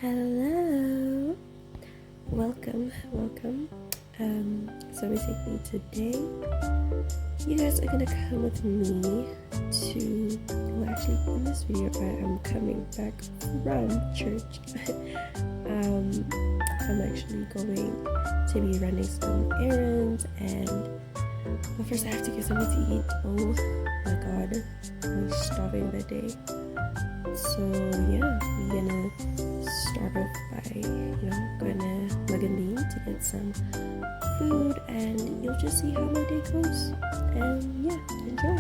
Hello, welcome. So basically today you guys are gonna come with me to, well, actually in this video I am coming back from church. I'm actually going to be running some errands, but first I have to get something to eat. Oh my god, I'm starving that day. So yeah, we're gonna start off by, going to Magandine to get some food, and you'll just see how my day goes. And yeah, enjoy.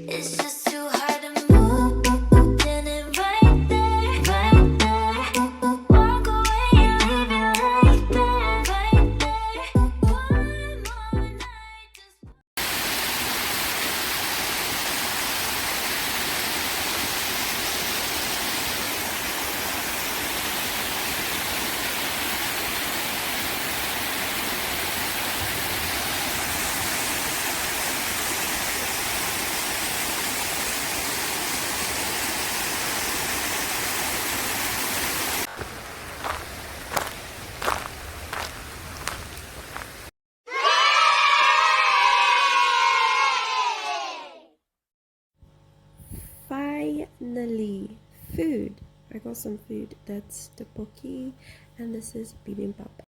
It's just too hard to move, then it right there. Walk away and leave it right there. One more night, just. Finally, food. I got some food. That's the poke, and this is bibimbap.